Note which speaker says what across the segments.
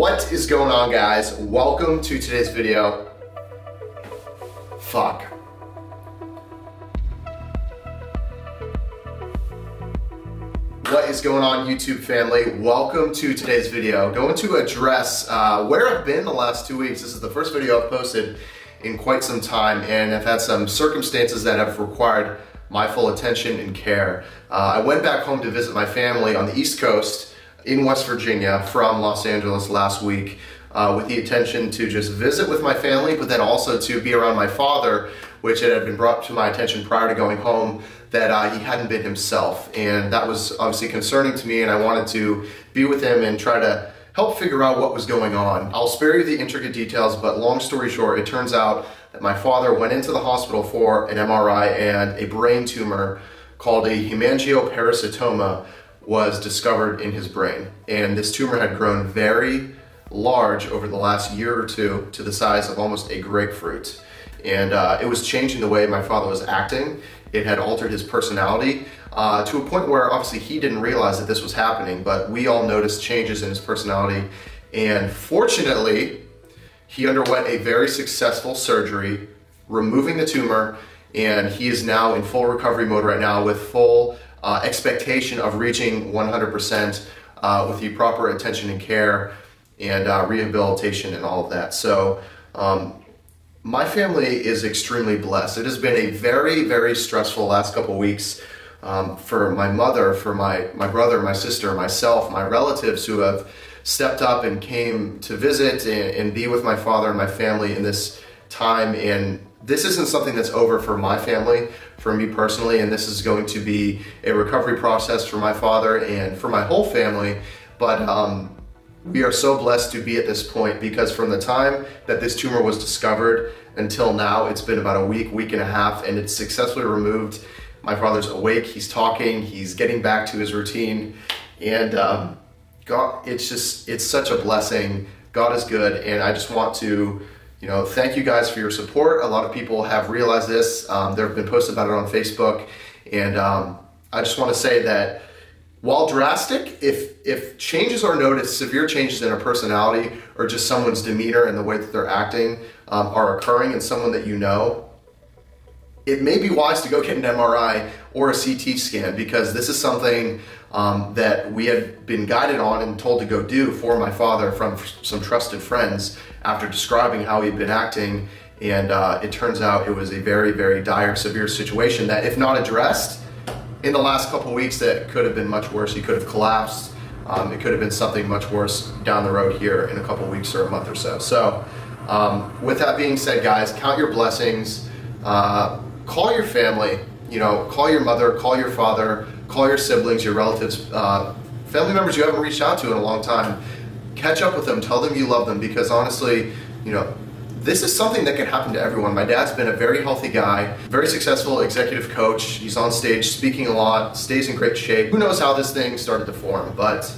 Speaker 1: What is going on, guys? Welcome to today's video. Fuck. What is going on, YouTube family? Welcome to today's video. Going to address where I've been the last 2 weeks. This is the first video I've posted in quite some time, and I've had some circumstances that have required my full attention and care. I went back home to visit my family on the East Coast in West Virginia from Los Angeles last week with the intention to just visit with my family, but then also to be around my father, which it had been brought to my attention prior to going home that he hadn't been himself. And that was obviously concerning to me, and I wanted to be with him and try to help figure out what was going on. I'll spare you the intricate details, but long story short, it turns out that my father went into the hospital for an MRI, and a brain tumor called a hemangioparasitoma was discovered in his brain. And this tumor had grown very large over the last year or two to the size of almost a grapefruit. And it was changing the way my father was acting. It had altered his personality to a point where obviously he didn't realize that this was happening, but we all noticed changes in his personality. And fortunately, he underwent a very successful surgery, removing the tumor, and he is now in full recovery mode right now with full expectation of reaching 100% with the proper attention and care and rehabilitation and all of that. So my family is extremely blessed. It has been a very, very stressful last couple weeks for my mother, for my brother, my sister, myself, my relatives who have stepped up and came to visit and be with my father and my family in this time. And this isn't something that's over for my family, for me personally, and this is going to be a recovery process for my father and for my whole family. But we are so blessed to be at this point, because from the time that this tumor was discovered until now, it's been about a week, week and a half, and it's successfully removed. My father's awake, he's talking, he's getting back to his routine, and God, it's such a blessing. God is good, and I just want to thank you guys for your support. A lot of people have realized this. There have been posts about it on Facebook, and I just want to say that while drastic, if changes are noticed, severe changes in a personality or just someone's demeanor and the way that they're acting are occurring in someone that you know, it may be wise to go get an MRI or a CT scan, because this is something that we had been guided on and told to go do for my father from some trusted friends after describing how he'd been acting. And it turns out it was a very, very dire, severe situation that, if not addressed in the last couple weeks, that could have been much worse. He could have collapsed. It could have been something much worse down the road here in a couple weeks or a month or so. So with that being said, guys, count your blessings. Call your family, call your mother, call your father, call your siblings, your relatives, family members you haven't reached out to in a long time. Catch up with them, tell them you love them, because honestly, this is something that can happen to everyone. My dad's been a very healthy guy, very successful executive coach. He's on stage speaking a lot, stays in great shape. Who knows how this thing started to form, but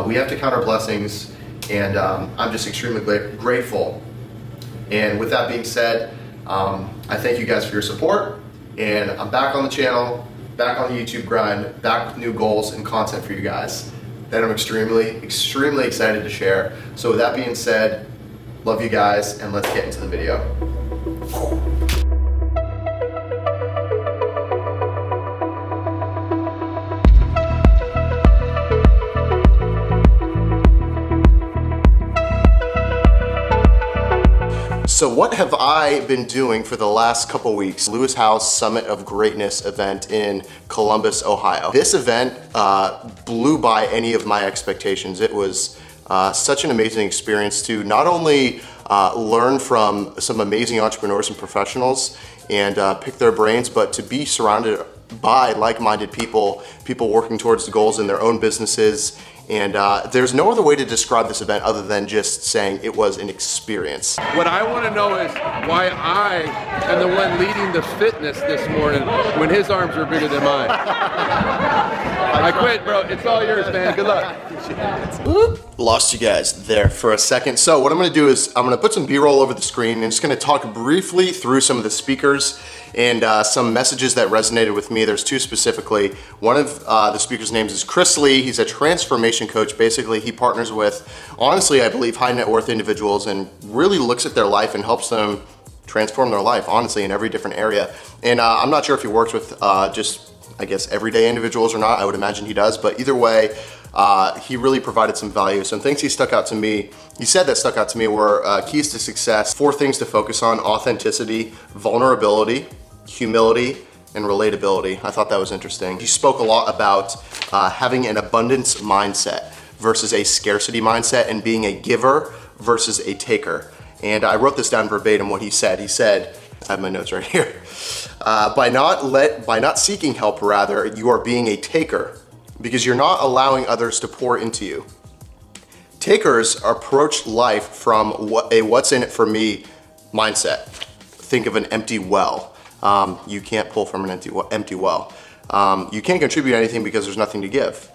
Speaker 1: we have to count our blessings, and I'm just extremely grateful. And with that being said, I thank you guys for your support, and I'm back on the channel, back on the YouTube grind, back with new goals and content for you guys that I'm extremely, extremely excited to share. So with that being said, love you guys, and let's get into the video. So what have I been doing for the last couple weeks? Lewis Howe's Summit of Greatness event in Columbus, Ohio. This event blew by any of my expectations. It was such an amazing experience to not only learn from some amazing entrepreneurs and professionals and pick their brains, but to be surrounded by like-minded people, people working towards the goals in their own businesses. And there's no other way to describe this event other than just saying it was an experience.
Speaker 2: What I want to know is why I am the one leading the fitness this morning when his arms are bigger than mine. I quit, bro. It's all yours, man. Good luck.
Speaker 1: Lost you guys there for a second. So what I'm gonna do is I'm gonna put some B-roll over the screen and just gonna talk briefly through some of the speakers and some messages that resonated with me. There's two specifically. One of the speaker's names is Chris Lee. He's a transformation transformation coach. Basically, he partners with, honestly, I believe, high net worth individuals and really looks at their life and helps them transform their life, honestly, in every different area. And I'm not sure if he works with just, I guess, everyday individuals or not. I would imagine he does, but either way, he really provided some value. Some things he stuck out to me, he said that stuck out to me were keys to success, 4 things to focus on: authenticity, vulnerability, humility, and relatability. I thought that was interesting. He spoke a lot about having an abundance mindset versus a scarcity mindset, and being a giver versus a taker. And I wrote this down verbatim what he said. He said, I have my notes right here. By not seeking help, rather, you are being a taker because you're not allowing others to pour into you. Takers approach life from a what's in it for me mindset. Think of an empty well. You can't pull from an empty well. You can't contribute anything because there's nothing to give.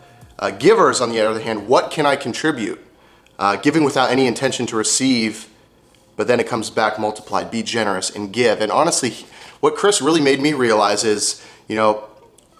Speaker 1: Givers, on the other hand, what can I contribute? Giving without any intention to receive, but then it comes back multiplied. Be generous and give. And honestly, what Chris really made me realize is, you know,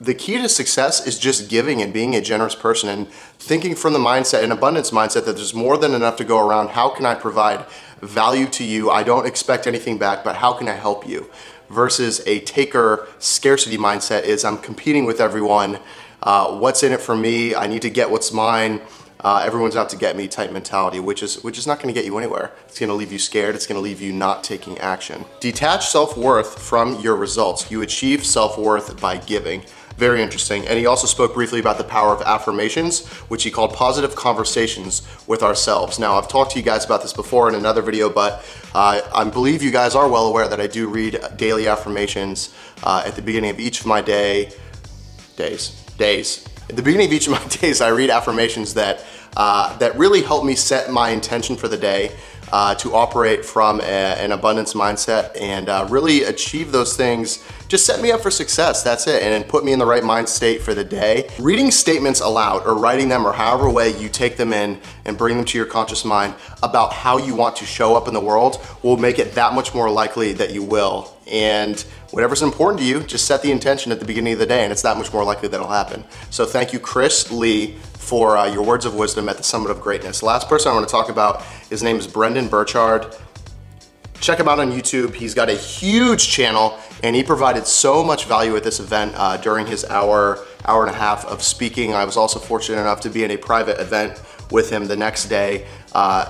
Speaker 1: the key to success is just giving and being a generous person and thinking from the mindset, an abundance mindset, that there's more than enough to go around. How can I provide value to you? I don't expect anything back, but how can I help you? Versus a taker scarcity mindset is, I'm competing with everyone. What's in it for me? I need to get what's mine. Everyone's out to get me type mentality, which is not gonna get you anywhere. It's gonna leave you scared. It's gonna leave you not taking action. Detach self-worth from your results. You achieve self-worth by giving. Very interesting. And he also spoke briefly about the power of affirmations, which he called positive conversations with ourselves. Now, I've talked to you guys about this before in another video, but I believe you guys are well aware that I do read daily affirmations at the beginning of each of my days. At the beginning of each of my days, I read affirmations that really help me set my intention for the day, to operate from an abundance mindset and really achieve those things. Just set me up for success, that's it, and put me in the right mind state for the day. Reading statements aloud or writing them, or however way you take them in and bring them to your conscious mind about how you want to show up in the world will make it that much more likely that you will. And whatever's important to you, just set the intention at the beginning of the day and it's that much more likely that it'll happen. So thank you, Chris Lee, for your words of wisdom at the Summit of Greatness. The last person I want to talk about, his name is Brendan Burchard. Check him out on YouTube. He's got a huge channel and he provided so much value at this event during his hour and a half of speaking. I was also fortunate enough to be in a private event with him the next day,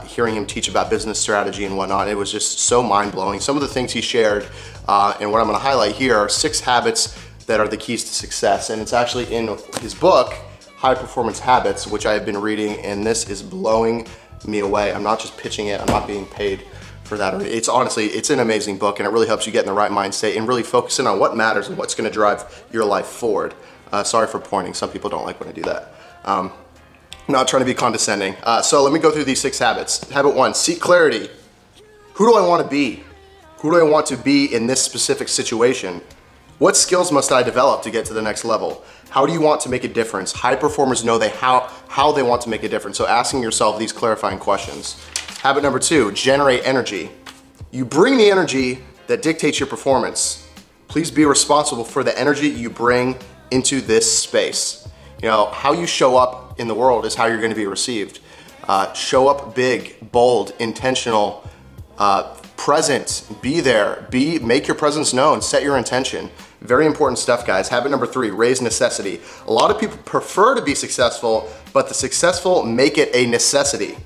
Speaker 1: hearing him teach about business strategy and whatnot. It was just so mind-blowing. Some of the things he shared, and what I'm gonna highlight here, are 6 habits that are the keys to success. And it's actually in his book, High Performance Habits, which I have been reading, and this is blowing me away. I'm not just pitching it, I'm not being paid for that. It's honestly, it's an amazing book and it really helps you get in the right mind state and really focus in on what matters and what's gonna drive your life forward. Sorry for pointing, some people don't like when I do that. I'm not trying to be condescending. So let me go through these 6 habits. Habit 1, seek clarity. Who do I want to be? Who do I want to be in this specific situation? What skills must I develop to get to the next level? How do you want to make a difference? High performers know how they want to make a difference. So asking yourself these clarifying questions. Habit number 2, generate energy. You bring the energy that dictates your performance. Please be responsible for the energy you bring into this space. You know, how you show up in the world is how you're going to be received. Show up big, bold, intentional, present, be there, make your presence known, set your intention. Very important stuff, guys. Habit number 3, raise necessity. A lot of people prefer to be successful, but the successful make it a necessity.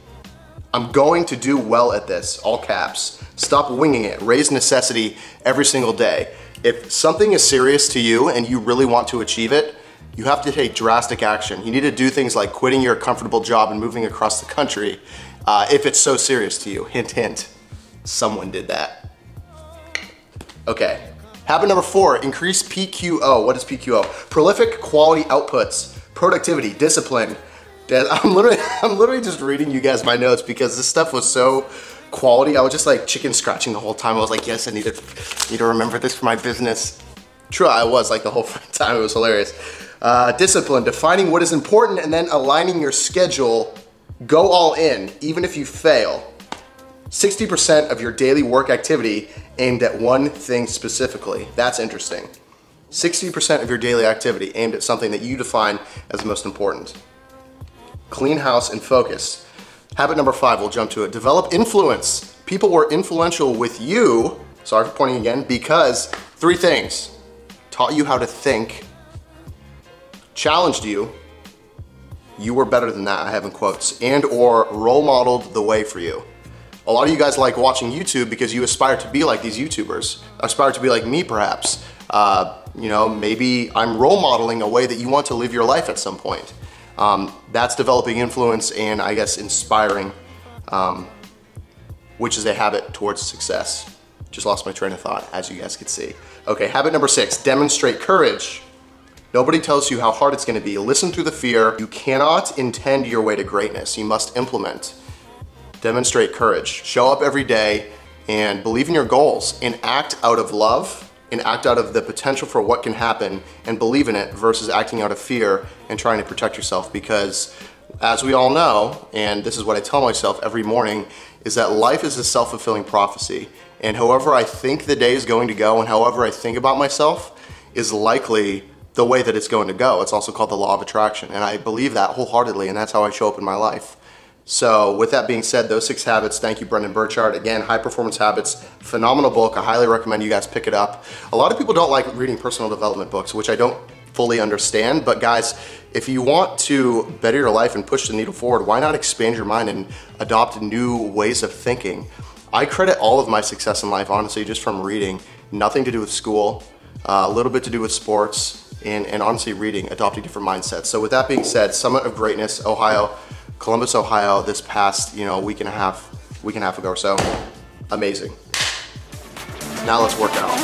Speaker 1: I'm going to do well at this, all caps. Stop winging it, raise necessity every single day. If something is serious to you and you really want to achieve it, you have to take drastic action. You need to do things like quitting your comfortable job and moving across the country if it's so serious to you. Hint, hint, someone did that. Okay, habit number 4, increase PQO. What is PQO? Prolific quality outputs, productivity, discipline. I'm literally just reading you guys my notes because this stuff was so quality. I was just like chicken scratching the whole time. I was like, yes, I need to remember this for my business. True, I was like the whole time. It was hilarious. Discipline, defining what is important and then aligning your schedule. Go all in, even if you fail. 60% of your daily work activity aimed at one thing specifically. That's interesting. 60% of your daily activity aimed at something that you define as most important. clean house, and focus. Habit number 5, we'll jump to it. Develop influence. People were influential with you, sorry for pointing again, because 3 things. Taught you how to think, challenged you, you were better than that, I have in quotes, and or role modeled the way for you. A lot of you guys like watching YouTube because you aspire to be like these YouTubers, aspire to be like me perhaps. You know, maybe I'm role modeling a way that you want to live your life at some point. That's developing influence and I guess inspiring, which is a habit towards success. Just lost my train of thought, as you guys could see. Okay, habit number 6, demonstrate courage. Nobody tells you how hard it's gonna be. Listen through the fear. You cannot intend your way to greatness. You must implement. Demonstrate courage. Show up every day and believe in your goals and act out of love and act out of the potential for what can happen and believe in it versus acting out of fear and trying to protect yourself, because as we all know, and this is what I tell myself every morning, is that life is a self-fulfilling prophecy. And however I think the day is going to go and however I think about myself is likely the way that it's going to go. It's also called the law of attraction. And I believe that wholeheartedly, and that's how I show up in my life. So with that being said, those 6 habits, thank you, Brendan Burchard. Again, High Performance Habits, phenomenal book. I highly recommend you guys pick it up. A lot of people don't like reading personal development books, which I don't fully understand, but guys, if you want to better your life and push the needle forward, why not expand your mind and adopt new ways of thinking? I credit all of my success in life, honestly, just from reading. Nothing to do with school, a little bit to do with sports, and honestly reading, adopting different mindsets. So with that being said, Summit of Greatness, Ohio, Columbus, Ohio, this past, week and a half ago or so. Amazing. Now let's work out.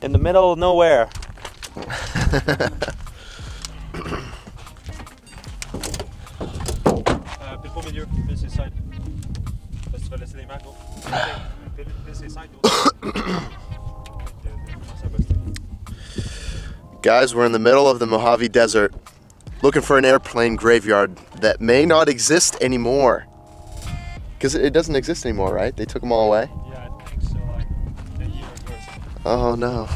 Speaker 3: In the middle of nowhere. Pile på miljö, precis side. Bäst väl läsa dig med då. Precis side då.
Speaker 1: Guys, we're in the middle of the Mojave Desert, looking for an airplane graveyard that may not exist anymore. Because it doesn't exist anymore, right? They took them all away?
Speaker 3: Yeah, I think so, like a year ago.
Speaker 1: Oh no.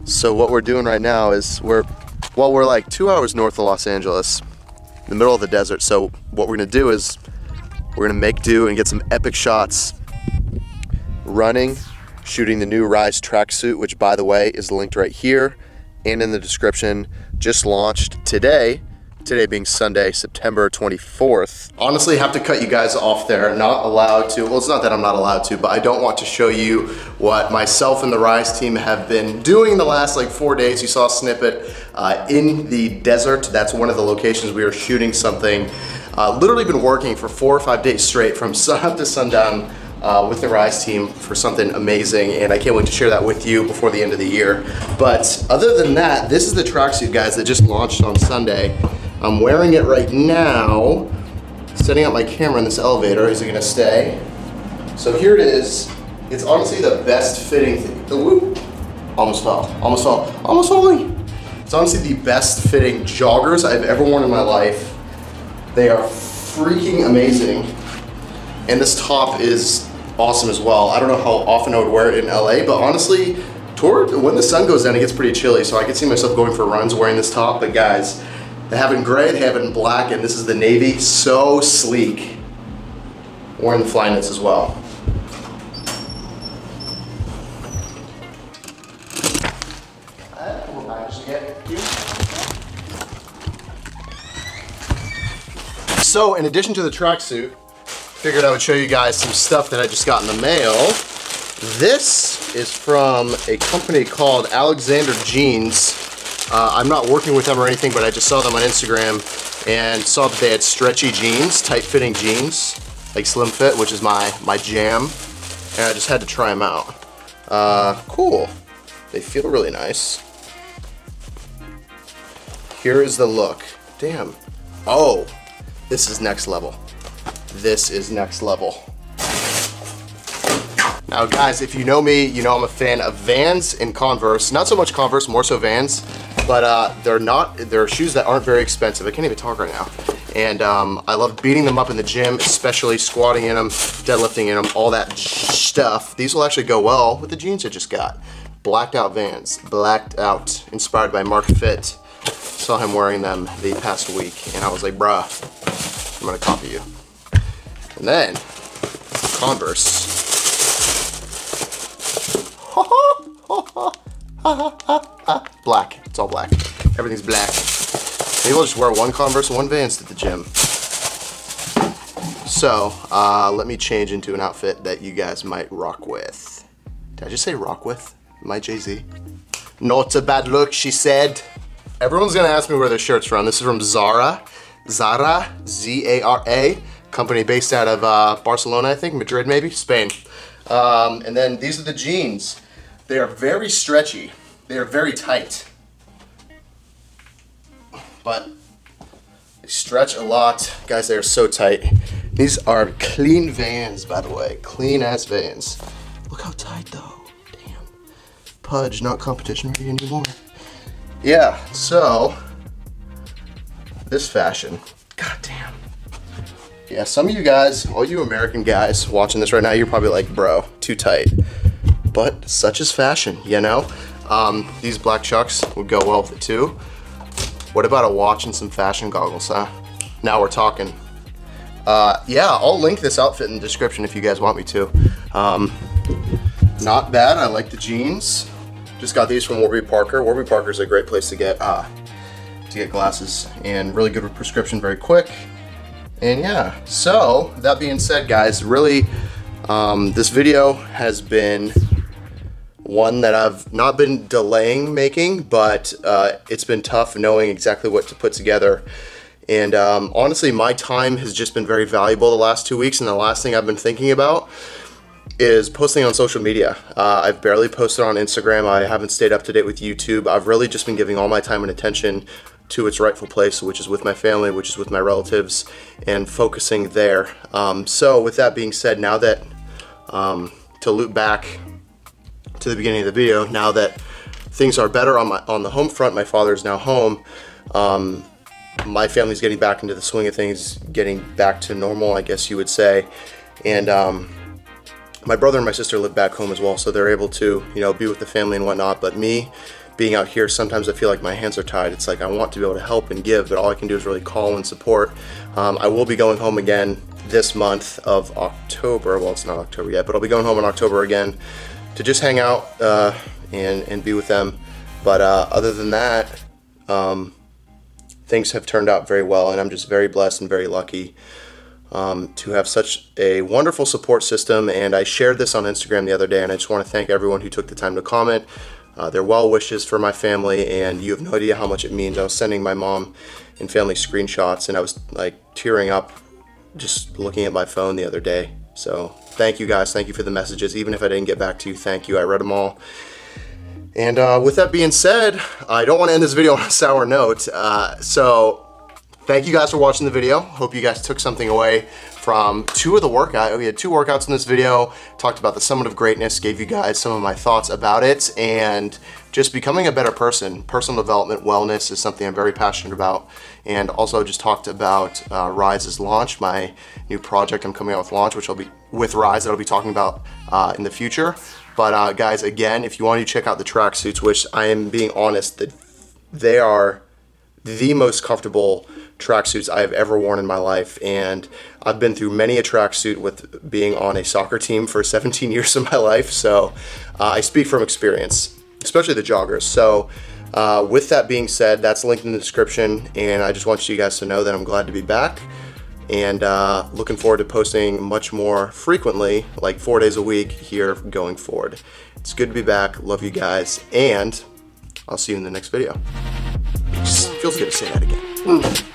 Speaker 1: So what we're doing right now is we're like 2 hours north of Los Angeles, in the middle of the desert. So what we're gonna do is we're gonna make do and get some epic shots running, shooting the new Rise tracksuit, which by the way is linked right here and in the description. Just launched today being Sunday, September 24th. Honestly, I have to cut you guys off there. Not allowed to, well, it's not that I'm not allowed to, but I don't want to show you what myself and the Rise team have been doing the last like 4 days. You saw a snippet in the desert. That's one of the locations we are shooting something. Literally been working for 4 or 5 days straight from sun up to sundown with the Rise team for something amazing, and I can't wait to share that with you before the end of the year. But other than that, this is the tracksuit, guys, that just launched on Sunday. I'm wearing it right now, setting up my camera in this elevator. Is it gonna stay? So here it is. It's honestly the best fitting thing. Whoop. Almost fell. It's honestly the best fitting joggers I've ever worn in my life. They are freaking amazing. And this top is awesome as well. I don't know how often I would wear it in LA, but honestly, when the sun goes down, it gets pretty chilly, so I can see myself going for runs wearing this top. But guys, they have it in gray, they have it in black, and this is the navy. So sleek. Wearing the fly knits as well. So in addition to the tracksuit, Figured I would show you guys some stuff that I just got in the mail. This is from a company called Alexander Jeans. I'm not working with them or anything, but I just saw them on Instagram and saw that they had stretchy jeans, tight-fitting jeans, like slim fit, which is my jam, and I just had to try them out. Cool. They feel really nice. Here is the look. Damn. Oh, this is next level. This is next level. Now guys, if you know me, you know I'm a fan of Vans and Converse. Not so much Converse, more so Vans, but they're shoes that aren't very expensive. I can't even talk right now. And I love beating them up in the gym, especially squatting in them, deadlifting in them, all that stuff. These will actually go well with the jeans I just got. Blacked out Vans, blacked out, inspired by Mark Fit. Saw him wearing them the past week, and I was like, bruh, I'm gonna copy you. And then, Converse. Black, it's all black. Everything's black. Maybe I'll just wear one Converse and one Vans to the gym. So, let me change into an outfit that you guys might rock with. Did I just say rock with? My Jay-Z. Not a bad look, she said. Everyone's gonna ask me where this shirt's from. This is from Zara. Zara, Z-A-R-A. Company based out of Barcelona, I think, Madrid maybe, Spain. And then these are the jeans. They are very stretchy. They are very tight. But they stretch a lot. Guys, they are so tight. These are clean Vans, by the way. Clean ass Vans. Look how tight though. Damn. Pudge, not competition ready anymore. Yeah, so this fashion. God damn. Yeah, some of you guys, all you American guys watching this right now, you're probably like, bro, too tight. But such is fashion, you know? These black chucks would go well with it too. What about a watch and some fashion goggles, huh? Now we're talking. Yeah, I'll link this outfit in the description if you guys want me to. Not bad, I like the jeans. Just got these from Warby Parker. Warby Parker is a great place to get glasses, and really good with prescription, very quick. And yeah, so that being said, guys, really, this video has been one that I've not been delaying making, but it's been tough knowing exactly what to put together. And honestly, my time has just been very valuable the last 2 weeks, and the last thing I've been thinking about is posting on social media. I've barely posted on Instagram. I haven't stayed up to date with YouTube. I've really just been giving all my time and attention to its rightful place, which is with my family, which is with my relatives, and focusing there. So with that being said, now that, to loop back to the beginning of the video, now that things are better on the home front, my father is now home, my family's getting back into the swing of things, getting back to normal, I guess you would say. And my brother and my sister live back home as well, so they're able to, you know, be with the family and whatnot. But me, being out here, sometimes I feel like my hands are tied. It's like I want to be able to help and give, but all I can do is really call and support. I will be going home again this month of October. Well, it's not October yet, but I'll be going home in October again to just hang out and be with them. But other than that, things have turned out very well, and I'm just very blessed and very lucky to have such a wonderful support system. And I shared this on Instagram the other day, and I just want to thank everyone who took the time to comment their well wishes for my family, and you have no idea how much it means. I was sending my mom and family screenshots, and I was like tearing up just looking at my phone the other day. So thank you guys, thank you for the messages. Even if I didn't get back to you, thank you, I read them all. And with that being said, I don't want to end this video on a sour note, so thank you guys for watching the video. Hope you guys took something away from two of the workouts. We had 2 workouts in this video, talked about the Summit of Greatness, gave you guys some of my thoughts about it, and just becoming a better person. Personal development, wellness is something I'm very passionate about. And also just talked about Rise's launch, my new project I'm coming out with launch, which I'll be with Rise, that I'll be talking about in the future. But guys, again, if you want to check out the tracksuits, which I am being honest, that they are the most comfortable tracksuits I have ever worn in my life, and I've been through many a tracksuit with being on a soccer team for 17 years of my life, so I speak from experience, especially the joggers. So with that being said, that's linked in the description, and I just want you guys to know that I'm glad to be back. and looking forward to posting much more frequently, like 4 days a week here going forward. It's good to be back. Love you guys, and I'll see you in the next video. It just feels good to say that again.